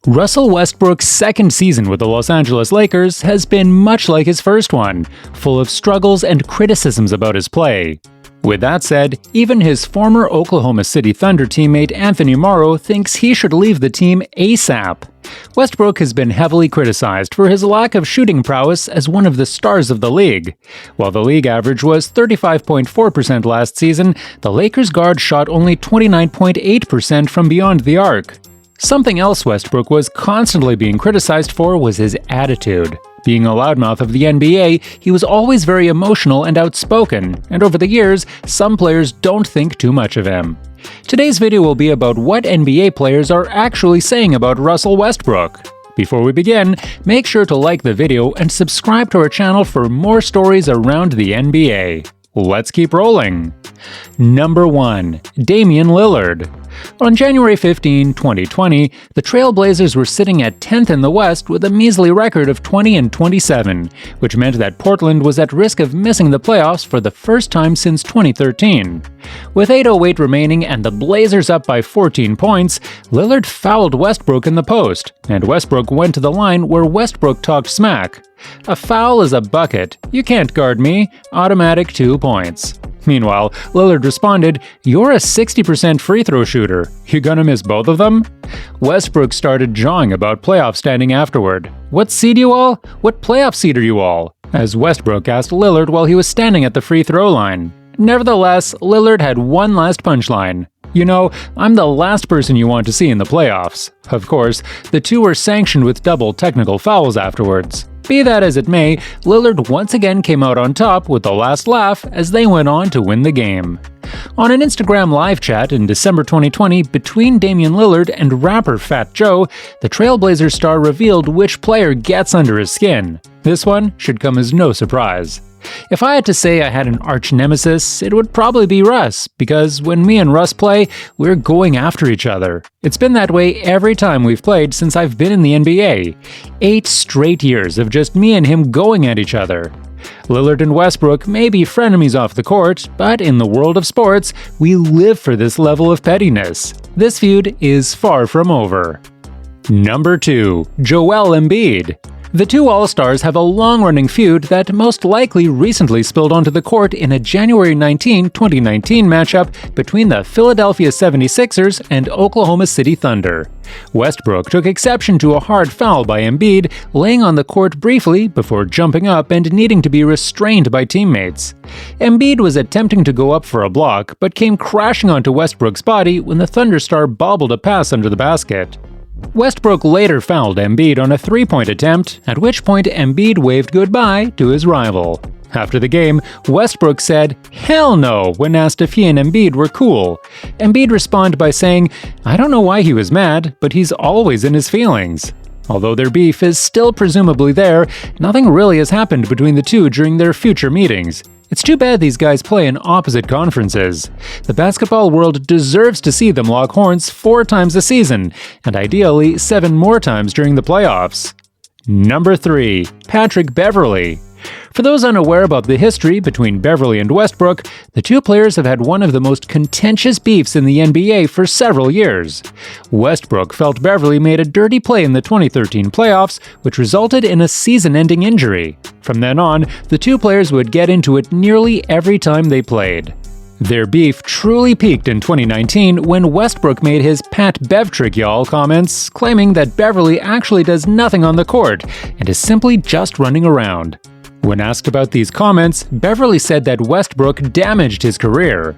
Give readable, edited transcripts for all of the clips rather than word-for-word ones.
Russell Westbrook's second season with the Los Angeles Lakers has been much like his first one, full of struggles and criticisms about his play. With that said, even his former Oklahoma City Thunder teammate Anthony Morrow thinks he should leave the team ASAP. Westbrook has been heavily criticized for his lack of shooting prowess as one of the stars of the league. While the league average was 35.4% last season, the Lakers guard shot only 29.8% from beyond the arc. Something else Westbrook was constantly being criticized for was his attitude. Being a loudmouth of the NBA, he was always very emotional and outspoken, and over the years, some players don't think too much of him. Today's video will be about what NBA players are actually saying about Russell Westbrook. Before we begin, make sure to like the video and subscribe to our channel for more stories around the NBA. Let's keep rolling. Number 1. Damian Lillard. On January 15, 2020, the Trail Blazers were sitting at 10th in the West with a measly record of 20-27, which meant that Portland was at risk of missing the playoffs for the first time since 2013. With 8:08 remaining and the Blazers up by 14 points, Lillard fouled Westbrook in the post, and Westbrook went to the line where Westbrook talked smack. "A foul is a bucket. You can't guard me. Automatic 2 points." Meanwhile, Lillard responded, "You're a 60% free throw shooter. You gonna miss both of them?" Westbrook started jawing about playoff standing afterward. "What seed you all? What playoff seed are you all?" as Westbrook asked Lillard while he was standing at the free throw line. Nevertheless, Lillard had one last punchline. "You know, I'm the last person you want to see in the playoffs." Of course, the two were sanctioned with double technical fouls afterwards. Be that as it may, Lillard once again came out on top with the last laugh as they went on to win the game. On an Instagram live chat in December 2020 between Damian Lillard and rapper Fat Joe, the Trailblazers star revealed which player gets under his skin. This one should come as no surprise. If I had to say I had an arch nemesis, it would probably be Russ, because when me and Russ play, we're going after each other. It's been that way every time we've played since I've been in the NBA. 8 straight years of just me and him going at each other. Lillard and Westbrook may be frenemies off the court, but in the world of sports, we live for this level of pettiness. This feud is far from over. Number 2. Joel Embiid. The two All-Stars have a long-running feud that most likely recently spilled onto the court in a January 19, 2019 matchup between the Philadelphia 76ers and Oklahoma City Thunder. Westbrook took exception to a hard foul by Embiid, laying on the court briefly before jumping up and needing to be restrained by teammates. Embiid was attempting to go up for a block, but came crashing onto Westbrook's body when the Thunder star bobbled a pass under the basket. Westbrook later fouled Embiid on a three-point attempt, at which point Embiid waved goodbye to his rival. After the game, Westbrook said, "Hell no," when asked if he and Embiid were cool. Embiid responded by saying, "I don't know why he was mad, but he's always in his feelings." Although their beef is still presumably there, nothing really has happened between the two during their future meetings. It's too bad these guys play in opposite conferences. The basketball world deserves to see them lock horns 4 times a season, and ideally 7 more times during the playoffs. Number 3. Patrick Beverly. For those unaware about the history between Beverly and Westbrook, the two players have had one of the most contentious beefs in the NBA for several years. Westbrook felt Beverly made a dirty play in the 2013 playoffs, which resulted in a season-ending injury. From then on, the two players would get into it nearly every time they played. Their beef truly peaked in 2019 when Westbrook made his "Pat Bev trick y'all" comments, claiming that Beverly actually does nothing on the court and is simply just running around. When asked about these comments, Beverly said that Westbrook damaged his career.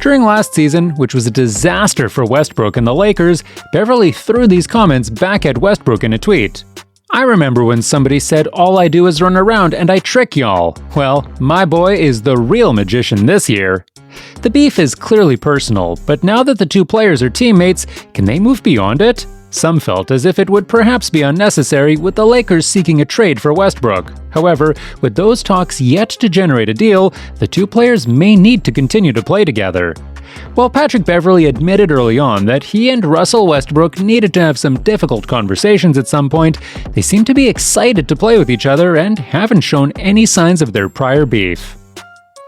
During last season, which was a disaster for Westbrook and the Lakers, Beverly threw these comments back at Westbrook in a tweet. "I remember when somebody said all I do is run around and I trick y'all. Well, my boy is the real magician this year." The beef is clearly personal, but now that the two players are teammates, can they move beyond it? Some felt as if it would perhaps be unnecessary, with the Lakers seeking a trade for Westbrook. However, with those talks yet to generate a deal, the two players may need to continue to play together. While Patrick Beverly admitted early on that he and Russell Westbrook needed to have some difficult conversations at some point, they seem to be excited to play with each other and haven't shown any signs of their prior beef.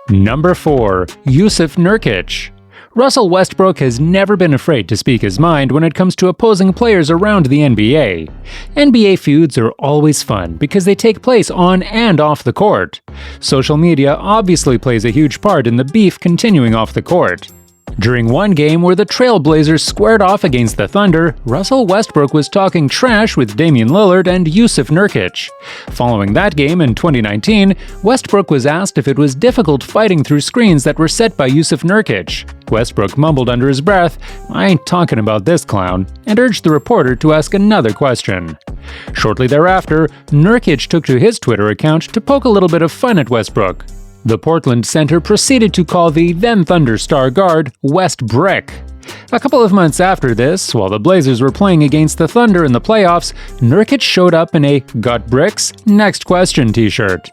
Number 4. Yusuf Nurkic. Russell Westbrook has never been afraid to speak his mind when it comes to opposing players around the NBA. NBA feuds are always fun because they take place on and off the court. Social media obviously plays a huge part in the beef continuing off the court. During one game where the Trailblazers squared off against the Thunder, Russell Westbrook was talking trash with Damian Lillard and Yusuf Nurkic. Following that game in 2019, Westbrook was asked if it was difficult fighting through screens that were set by Yusuf Nurkic. Westbrook mumbled under his breath, "I ain't talking about this clown," and urged the reporter to ask another question. Shortly thereafter, Nurkic took to his Twitter account to poke a little bit of fun at Westbrook. The Portland center proceeded to call the then Thunder star guard West Brick. A couple of months after this, while the Blazers were playing against the Thunder in the playoffs, Nurkic showed up in a "Got Bricks? Next question" t-shirt.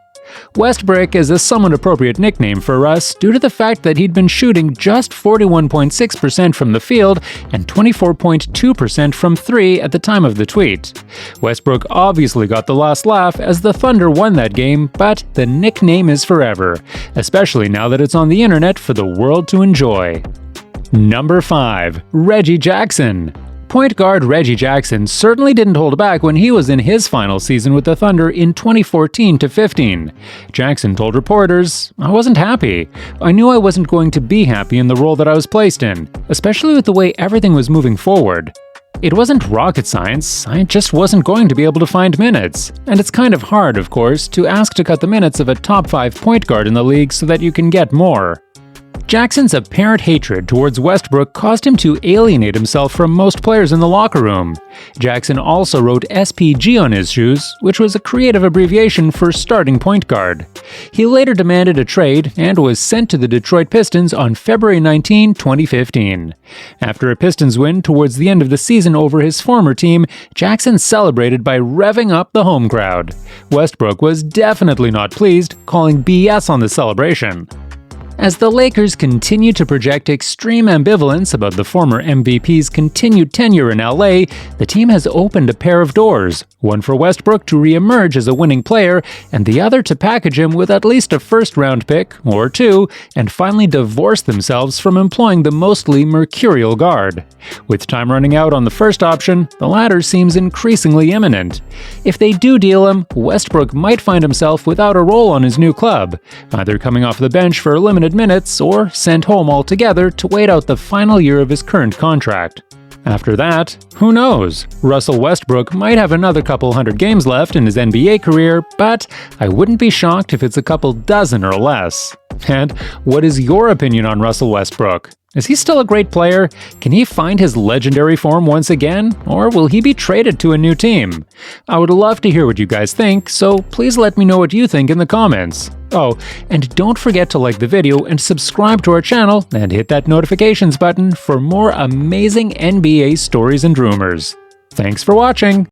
West Brick is a somewhat appropriate nickname for Russ due to the fact that he'd been shooting just 41.6% from the field and 24.2% from three at the time of the tweet. Westbrook obviously got the last laugh as the Thunder won that game, but the nickname is forever, especially now that it's on the internet for the world to enjoy. Number 5. Reggie Jackson. Point guard Reggie Jackson certainly didn't hold back when he was in his final season with the Thunder in 2014-15. Jackson told reporters, "I wasn't happy. I knew I wasn't going to be happy in the role that I was placed in, especially with the way everything was moving forward. It wasn't rocket science, I just wasn't going to be able to find minutes. And it's kind of hard, of course, to ask to cut the minutes of a top 5 point guard in the league so that you can get more." Jackson's apparent hatred towards Westbrook caused him to alienate himself from most players in the locker room. Jackson also wrote SPG on his shoes, which was a creative abbreviation for starting point guard. He later demanded a trade and was sent to the Detroit Pistons on February 19, 2015. After a Pistons win towards the end of the season over his former team, Jackson celebrated by revving up the home crowd. Westbrook was definitely not pleased, calling BS on the celebration. As the Lakers continue to project extreme ambivalence about the former MVP's continued tenure in LA, the team has opened a pair of doors, one for Westbrook to re-emerge as a winning player, and the other to package him with at least a first-round pick, or two, and finally divorce themselves from employing the mostly mercurial guard. With time running out on the first option, the latter seems increasingly imminent. If they do deal him, Westbrook might find himself without a role on his new club, either coming off the bench for a limited minutes or sent home altogether to wait out the final year of his current contract. After that, who knows? Russell Westbrook might have another couple hundred games left in his NBA career, but I wouldn't be shocked if it's a couple dozen or less. And what is your opinion on Russell Westbrook? Is he still a great player? Can he find his legendary form once again? Or will he be traded to a new team? I would love to hear what you guys think, so please let me know what you think in the comments. Oh, and don't forget to like the video and subscribe to our channel and hit that notifications button for more amazing NBA stories and rumors. Thanks for watching!